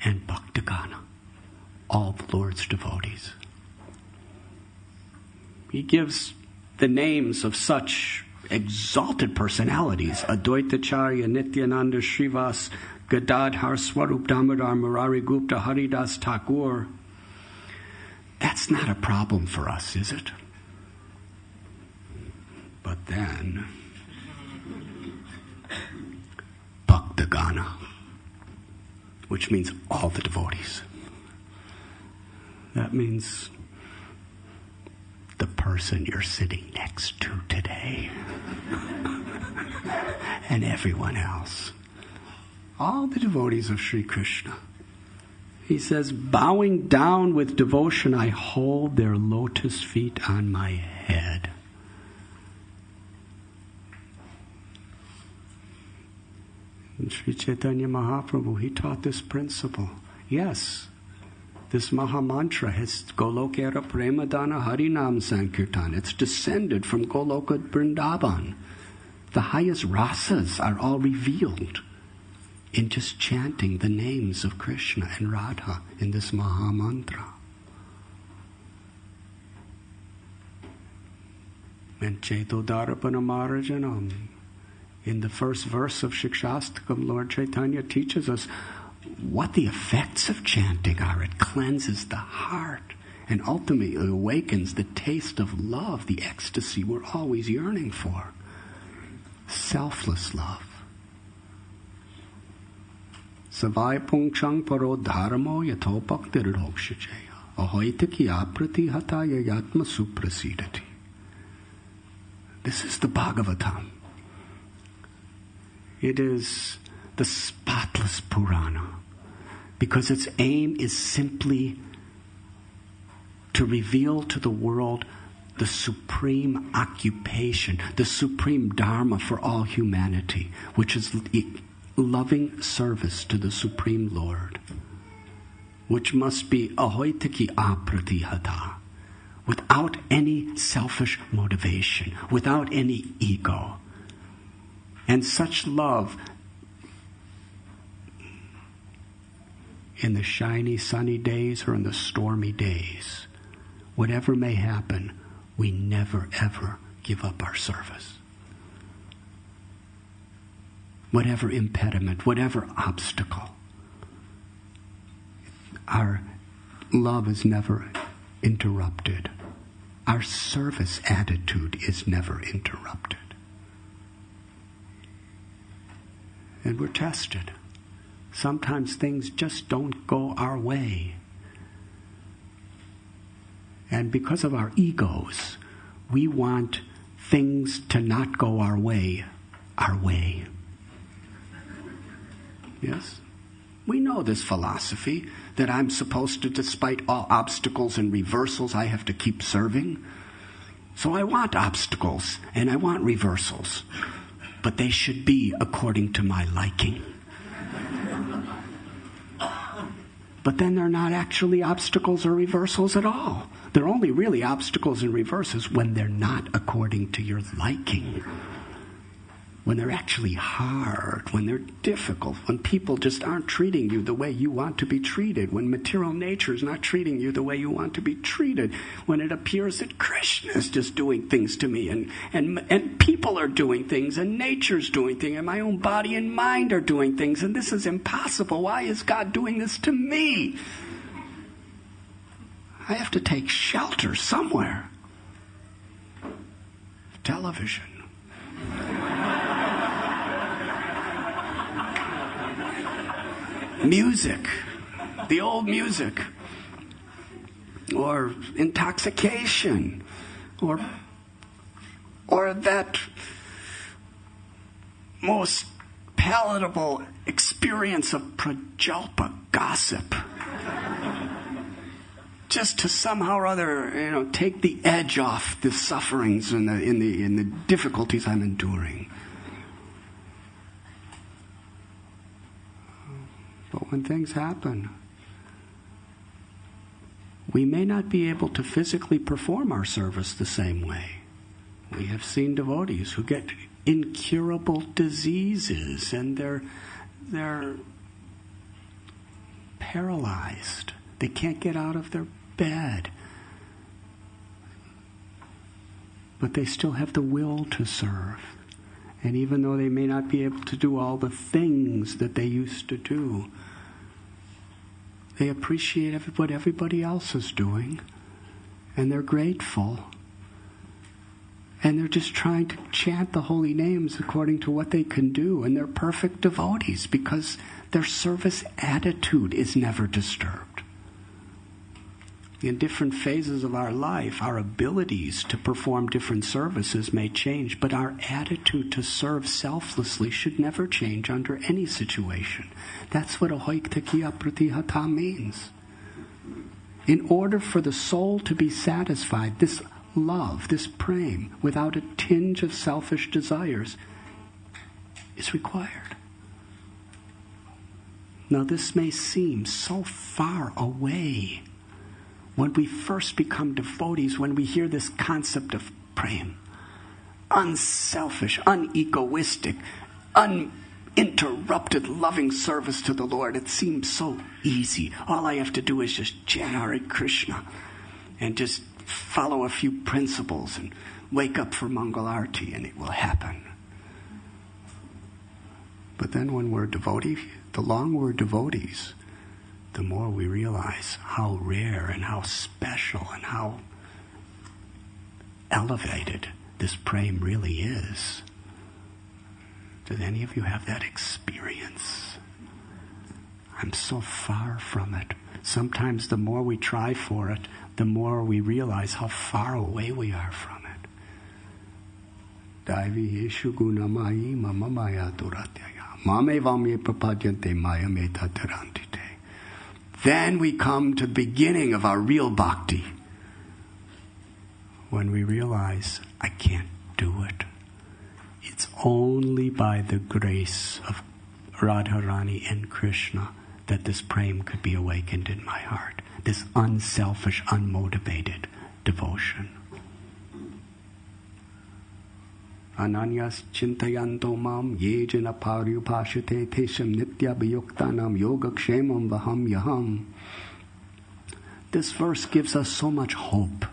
and Bhaktagana, all the Lord's devotees. He gives the names of such exalted personalities: Advaitacharya, Nityananda, Srivas, Gadadhar, Swarup Damodar, Murari Gupta, Haridas Thakur. That's not a problem for us, is it? But then, Bhaktagana, which means all the devotees. That means the person you're sitting next to today and everyone else. All the devotees of Sri Krishna. He says, bowing down with devotion, I hold their lotus feet on my head. And Sri Chaitanya Mahaprabhu, he taught this principle. Yes, this Maha Mantra has Golokera Premadana Harinam Sankirtan. It's descended from Goloka Vrindavan. The highest rasas are all revealed in just chanting the names of Krishna and Radha in this Maha Mantra. Mencheto in the first verse of Shikshastakam, Lord Chaitanya teaches us what the effects of chanting are. It cleanses the heart and ultimately awakens the taste of love, the ecstasy we're always yearning for. Selfless love. Savai pungchang paro dharmo yatopaktir hokshacheya ahoitiki aprati hataya yatma suprasidati. This is the Bhagavatam. It is the spotless Purana, because its aim is simply to reveal to the world the supreme occupation, the supreme dharma for all humanity, which is loving service to the Supreme Lord, which must be ahoitiki apratihata, without any selfish motivation, without any ego, And such love, in the shiny, sunny days or in the stormy days, whatever may happen, we never, ever give up our service. Whatever impediment, whatever obstacle, our love is never interrupted. Our service attitude is never interrupted. And we're tested. Sometimes things just don't go our way. And because of our egos, we want things to not go our way. Yes? We know this philosophy that I'm supposed to, despite all obstacles and reversals, I have to keep serving. So I want obstacles and I want reversals, but they should be according to my liking. But then they're not actually obstacles or reversals at all. They're only really obstacles and reversals when they're not according to your liking. When they're actually hard, when they're difficult, when people just aren't treating you the way you want to be treated, when material nature is not treating you the way you want to be treated, when it appears that Krishna is just doing things to me, and people are doing things, and nature's doing things, and my own body and mind are doing things, and this is impossible. Why is God doing this to me? I have to take shelter somewhere. Television. Music, the old music, or intoxication, or that most palatable experience of prajalpa gossip, just to somehow or other, take the edge off the sufferings and the difficulties I'm enduring. But when things happen, we may not be able to physically perform our service the same way. We have seen devotees who get incurable diseases and they're paralyzed. They can't get out of their bed. But they still have the will to serve. And even though they may not be able to do all the things that they used to do, they appreciate what everybody else is doing, and they're grateful. And they're just trying to chant the holy names according to what they can do, and they're perfect devotees because their service attitude is never disturbed. In different phases of our life, our abilities to perform different services may change, but our attitude to serve selflessly should never change under any situation. That's what ahoiktakiya pratihata means. In order for the soul to be satisfied, this love, this prema, without a tinge of selfish desires, is required. Now this may seem so far away. When we first become devotees, when we hear this concept of prema, unselfish, unegoistic, uninterrupted loving service to the Lord, it seems so easy. All I have to do is just chant Hare Krishna and just follow a few principles and wake up for Mangal Arati and it will happen. But then when we're devotees, the longer we're devotees, the more we realize how rare and how special and how elevated this prema really is. Did any of you have that experience? I'm so far from it. Sometimes the more we try for it, the more we realize how far away we are from it. Daivi Yeshu Gunamayi Mama Maya Duratyaya Mame Vamye Prapadyante Maya Meta Tarantite. Then we come to the beginning of our real bhakti, when we realize, I can't do it. It's only by the grace of Radharani and Krishna that this prema could be awakened in my heart, this unselfish, unmotivated devotion. Ananyas chintayanto mam yejana paryupashate tesham nitya bhayuktanam yogakshemam vaham yaham. This verse gives us so much hope.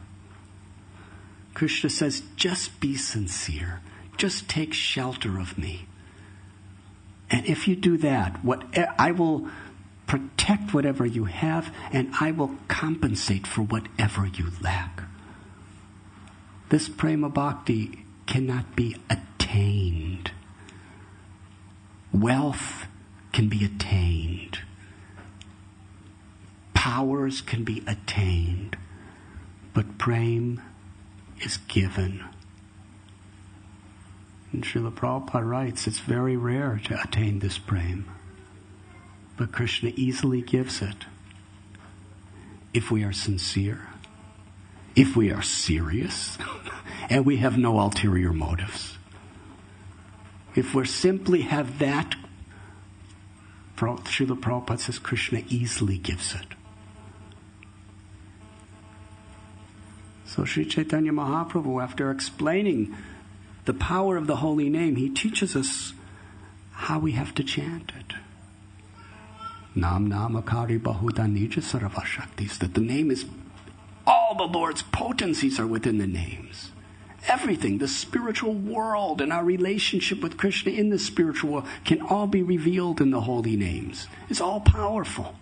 Krishna says, just be sincere. Just take shelter of me. And if you do that, I will protect whatever you have, and I will compensate for whatever you lack. This prema bhakti cannot be attained. Wealth can be attained. Powers can be attained. But prema is given. And Srila Prabhupada writes, it's very rare to attain this prema. But Krishna easily gives it. If we are sincere, if we are serious, and we have no ulterior motives. If we simply have that, Srila Prabhupada says Krishna easily gives it. So Sri Chaitanya Mahaprabhu, after explaining the power of the holy name, he teaches us how we have to chant it. Nam namakari bahuda nija saravashaktis, that the name is, all the Lord's potencies are within the names. Everything, the spiritual world and our relationship with Krishna in the spiritual world can all be revealed in the holy names. It's all powerful.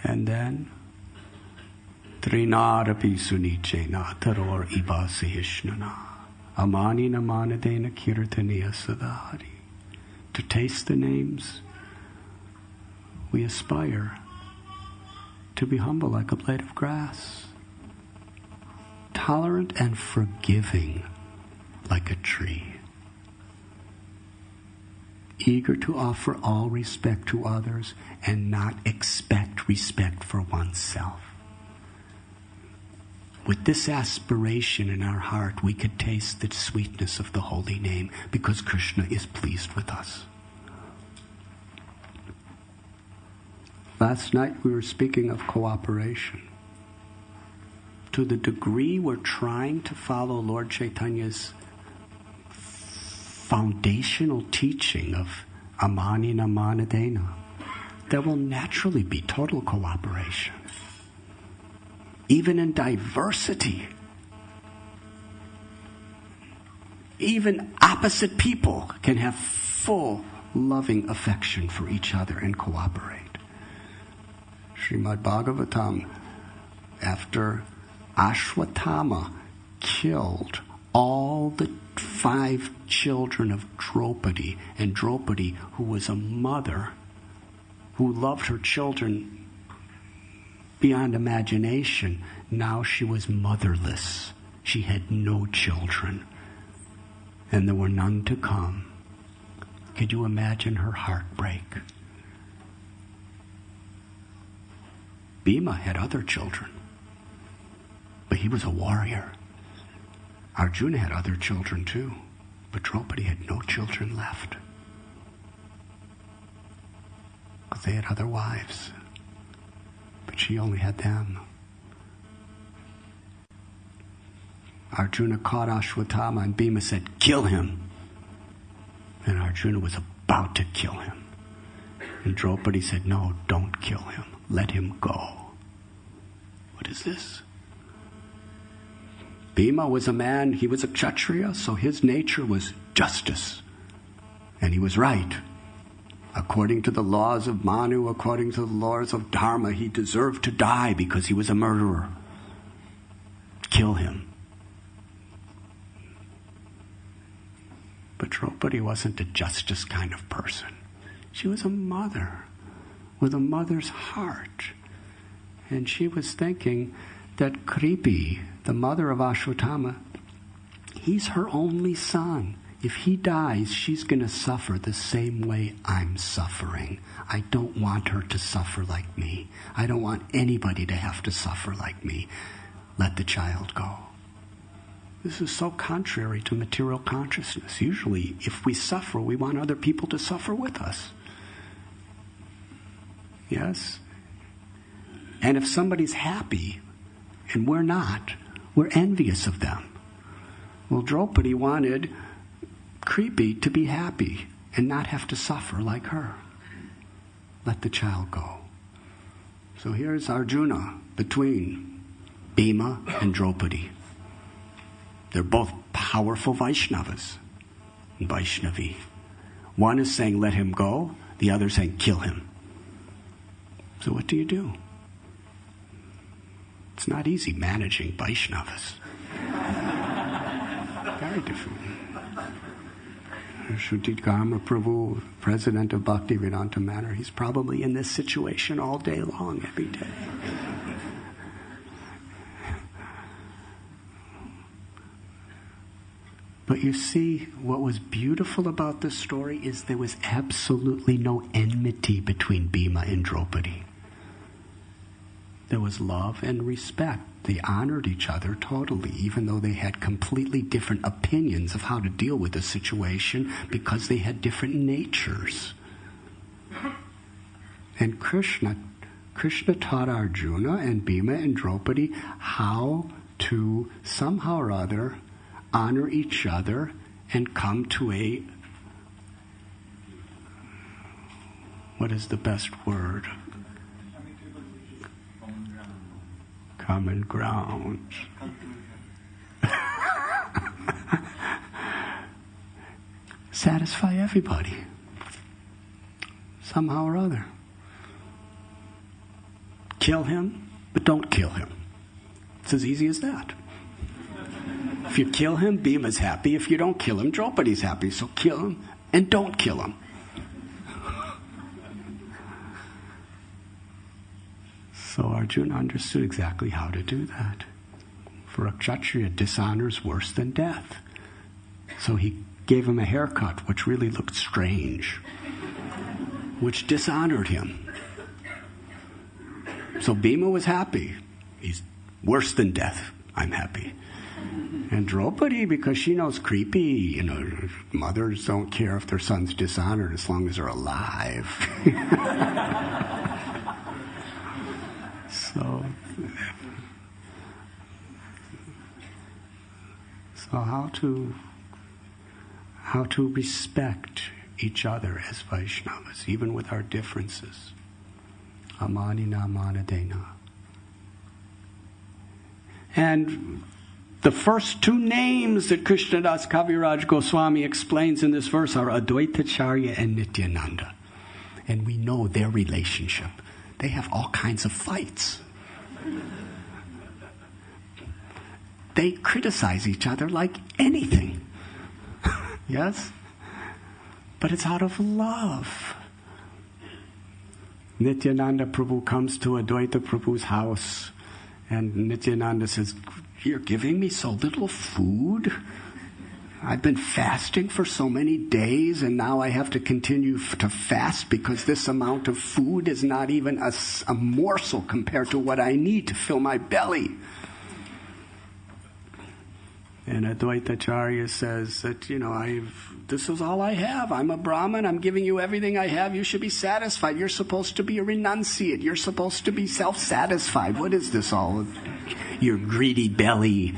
And then, Trinarapi sunichena taror iba sihishnana amani namanadena kirtaniya sadhari. To taste the names, we aspire to be humble like a blade of grass, tolerant and forgiving like a tree, eager to offer all respect to others and not expect respect for oneself. With this aspiration in our heart, we could taste the sweetness of the holy name because Krishna is pleased with us. Last night we were speaking of cooperation. To the degree we're trying to follow Lord Chaitanya's foundational teaching of Amani Namanadena, there will naturally be total cooperation. Even in diversity, even opposite people can have full loving affection for each other and cooperate. Srimad Bhagavatam, after Ashwatthama killed all the 5 children of Draupadi, and Draupadi, who was a mother, who loved her children beyond imagination, now she was motherless. She had no children, and there were none to come. Could you imagine her heartbreak? Bhima had other children, but he was a warrior. Arjuna had other children too, but Draupadi had no children left, because they had other wives, but she only had them. Arjuna caught Ashwatthama, and Bhima said, "Kill him." And Arjuna was about to kill him. And Draupadi said, "No, don't kill him. Let him go." What is this? Bhima was a man, he was a Kshatriya, so his nature was justice. And he was right. According to the laws of Manu, according to the laws of Dharma, he deserved to die because he was a murderer. Kill him. But Draupadi wasn't a justice kind of person. She was a mother with a mother's heart. And she was thinking that Kripi, the mother of Ashwatthama, he's her only son. If he dies, she's going to suffer the same way I'm suffering. I don't want her to suffer like me. I don't want anybody to have to suffer like me. Let the child go. This is so contrary to material consciousness. Usually, if we suffer, we want other people to suffer with us. Yes? And if somebody's happy and we're not, were envious of them. Well, Draupadi wanted Creepy to be happy and not have to suffer like her. Let the child go. So here's Arjuna between Bhima and Draupadi. They're both powerful Vaishnavas and Vaishnavi. One is saying, let him go. The other is saying, kill him. So what do you do? It's not easy managing Vaishnavas. Very different. Shrutikama Prabhu, president of Bhaktivedanta Manor, he's probably in this situation all day long, every day. But you see, what was beautiful about this story is there was absolutely no enmity between Bhima and Draupadi. There was love and respect. They honored each other totally, even though they had completely different opinions of how to deal with the situation because they had different natures. And Krishna taught Arjuna and Bhima and Draupadi how to somehow or other honor each other and come to a, what is the best word? Common ground. Satisfy everybody. Somehow or other. Kill him, but don't kill him. It's as easy as that. If you kill him, Bhima's happy. If you don't kill him, Draupadi's happy. So kill him and don't kill him. So Arjuna understood exactly how to do that. For a Kshatriya, dishonor is worse than death. So he gave him a haircut, which really looked strange, which dishonored him. So Bhima was happy. He's worse than death. I'm happy. And Draupadi, because she knows creepy, mothers don't care if their son's dishonored as long as they're alive. So how to respect each other as Vaishnavas, even with our differences. Amanina manadena. And the first two names that Krishnadas Kaviraj Goswami explains in this verse are Advaitacharya and Nityananda. And we know their relationship. They have all kinds of fights. They criticize each other like anything. Yes? But it's out of love. Nityananda Prabhu comes to Advaita Prabhu's house, and Nityananda says, "You're giving me so little food. I've been fasting for so many days, and now I have to continue to fast because this amount of food is not even a morsel compared to what I need to fill my belly." And Advaitacharya says that, this is all I have. I'm a Brahmin. I'm giving you everything I have. You should be satisfied. You're supposed to be a renunciate. You're supposed to be self-satisfied. What is this all? Your greedy belly.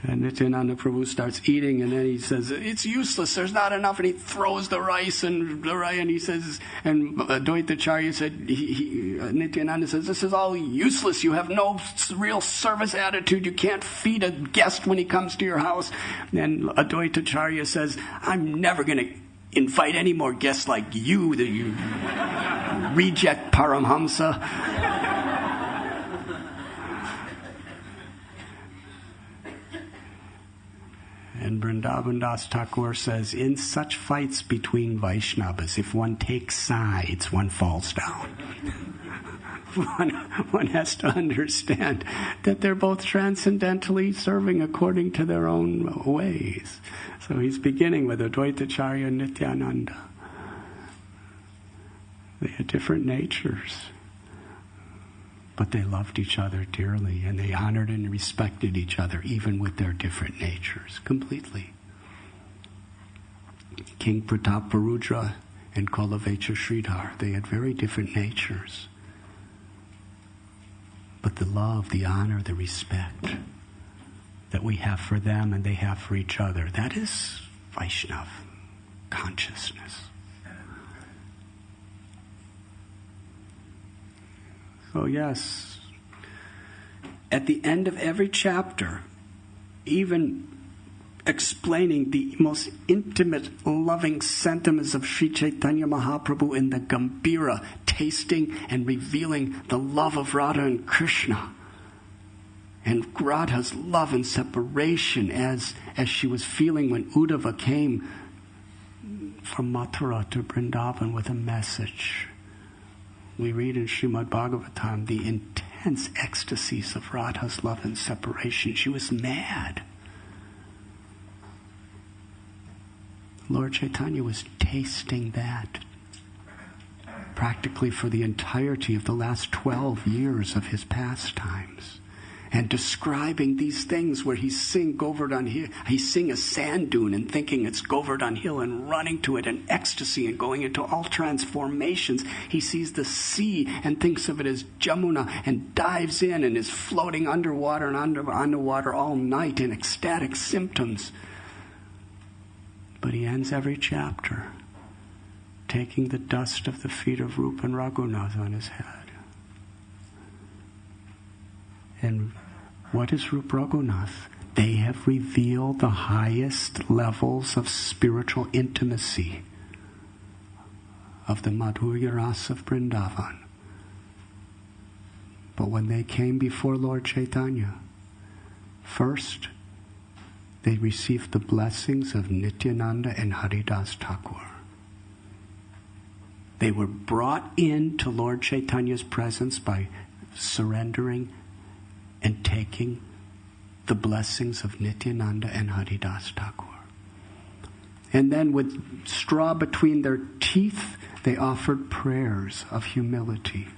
And Nityananda Prabhu starts eating, and then he says, "It's useless. There's not enough." And he throws the rice, and he says, and Advaitacharya said, Nityananda says, "This is all useless. You have no real service attitude. You can't feed a guest when he comes to your house." And Advaitacharya says, "I'm never going to invite any more guests like you, that you reject Paramhamsa." And Vrindavan Das Thakur says, in such fights between Vaishnavas, if one takes sides, one falls down. One has to understand that they're both transcendentally serving according to their own ways. So he's beginning with Advaitacharya and Nityananda. They had different natures, but they loved each other dearly, and they honored and respected each other, even with their different natures, completely. King Prataparudra and Kulavecha Sridhar, they had very different natures. but the love, the honor, the respect that we have for them and they have for each other. That is Vaishnav consciousness. So yes, at the end of every chapter, even explaining the most intimate, loving sentiments of Sri Chaitanya Mahaprabhu in the Gambhira, tasting and revealing the love of Radha and Krishna, and Radha's love and separation as she was feeling when Uddhava came from Mathura to Vrindavan with a message. We read in Srimad Bhagavatam the intense ecstasies of Radha's love and separation. She was mad. Lord Chaitanya was tasting that practically for the entirety of the last 12 years of his pastimes, and describing these things where he's seeing Govardhan Hill. He's seeing a sand dune and thinking it's Govardhan Hill and running to it in ecstasy and going into all transformations. He sees the sea and thinks of it as Jamuna and dives in and is floating underwater and underwater all night in ecstatic symptoms. But he ends every chapter taking the dust of the feet of Rupa and Raghunath on his head. And what is Rupa Raghunath? They have revealed the highest levels of spiritual intimacy of the Madhurya Rasa of Vrindavan. But when they came before Lord Chaitanya, first they received the blessings of Nityananda and Haridas Thakur. They were brought into Lord Chaitanya's presence by surrendering and taking the blessings of Nityananda and Haridas Thakur. And then with straw between their teeth, they offered prayers of humility,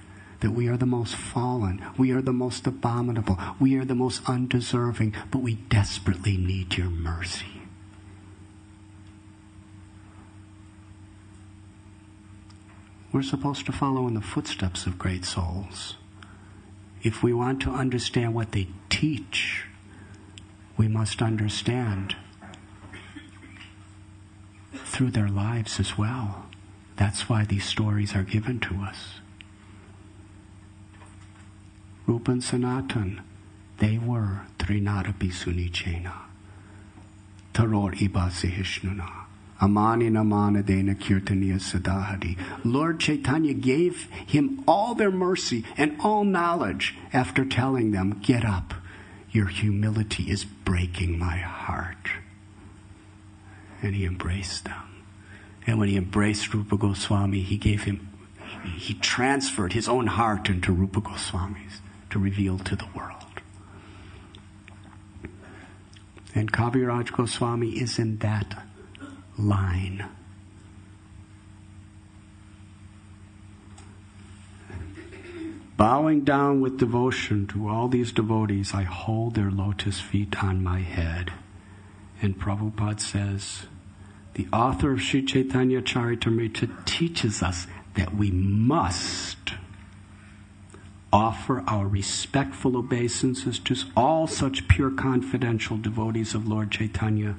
that we are the most fallen, we are the most abominable, we are the most undeserving, but we desperately need your mercy. We're supposed to follow in the footsteps of great souls. If we want to understand what they teach, we must understand through their lives as well. That's why these stories are given to us. Rupa and Sanatan, they were Trinadapi Sunichena, Taror Ibasihishnuna, Amani Namana Dena Kirtaniya Sadahadi. Lord Chaitanya gave him all their mercy and all knowledge after telling them, get up, your humility is breaking my heart. And he embraced them. And when he embraced Rupa Goswami, he transferred his own heart into Rupa Goswami's to reveal to the world. And Kaviraj Goswami is in that line. Bowing down with devotion to all these devotees, I hold their lotus feet on my head. And Prabhupada says, the author of Sri Chaitanya Charitamrita teaches us that we must offer our respectful obeisances to all such pure confidential devotees of Lord Chaitanya